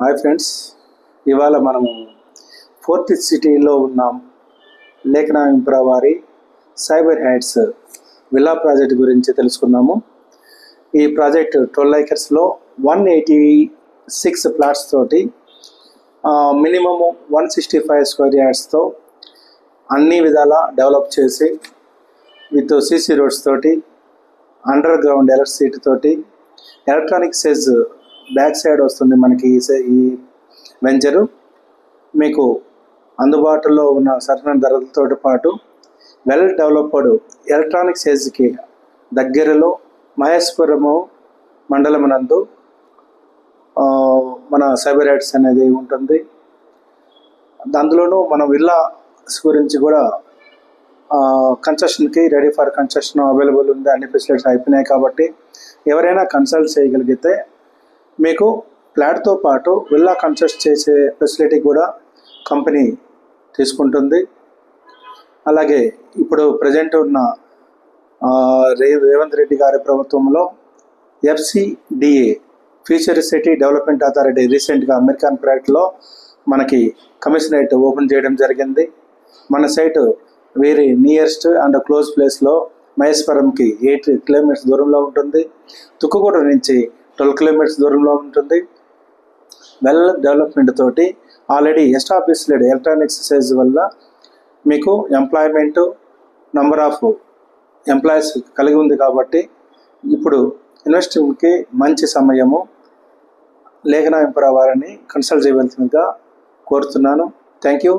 Hi friends, ఇవాళ మనము fourth సిటీలో ఉన్నాం. లేఖనా ఇంప్రా వారి సైబర్ హైట్స్ విల్లా ప్రాజెక్ట్ గురించి తెలుసుకుందాము. ఈ ప్రాజెక్ట్ 12 acresలో 186 ప్లాట్స్ తోటి మినిమము 165 స్క్వేర్ యార్డ్స్తో అన్ని విధాల డెవలప్ చేసి విత్ సీసీ రోడ్స్ తోటి, అండర్ గ్రౌండ్ ఎలక్ట్రిసిటీ తోటి, ఎలక్ట్రానిక్ సెజ్ బ్యాక్ సైడ్ వస్తుంది మనకి. ఈ వెంచరు మీకు అందుబాటులో ఉన్న సరైన ధరలతో పాటు వెల్ డెవలప్డ్ ఎలక్ట్రానిక్ సెజ్కి దగ్గరలో మహేశ్వరము మండలం నందు మన సైబర్ హైట్స్ అనేది ఉంటుంది. అందులోనూ మన విల్లాస్ గురించి కూడా కన్స్ట్రక్షన్కి రెడీ ఫర్ కన్స్ట్రక్షన్ అవైలబుల్ ఉంది. అన్ని ఫెసిలిటీస్ అయిపోయినాయి కాబట్టి ఎవరైనా కన్సల్ట్ చేయగలిగితే మీకు ఫ్లాట్తో పాటు విల్లా కన్స్ట్రక్ట్ చేసే ఫెసిలిటీ కూడా కంపెనీ తీసుకుంటుంది. అలాగే ఇప్పుడు ప్రజెంట్ ఉన్న రేవంత్ రెడ్డి గారి ప్రభుత్వంలో FCDA future city development authority రీసెంట్గా అమెరికన్ ప్రాజెక్ట్లో మనకి కమిషనరేట్ ఓపెన్ చేయడం జరిగింది. మన site very nearest and close ప్లేస్లో మహేశ్వరంకి 8 కిలోమీటర్స్ దూరంలో ఉంటుంది. తుక్కుగూడ నుంచి 12 కిలోమీటర్స్ దూరంలో ఉంటుంది. వెల్ డెవలప్మెంట్ తోటి ఆల్రెడీ ఎస్టాబ్లిష్డ్ ఎలక్ట్రానిక్స్ సెజ్ వల్ల మీకు ఎంప్లాయ్మెంట్ నంబర్ ఆఫ్ ఎంప్లాయీస్ కలిగి ఉంది కాబట్టి ఇప్పుడు ఇన్వెస్టింగ్కి మంచి సమయము. లేఖనా ఇంప్రా వారిని కన్సల్ట్ చేయవలసిందిగా కోరుతున్నాను. Thank you.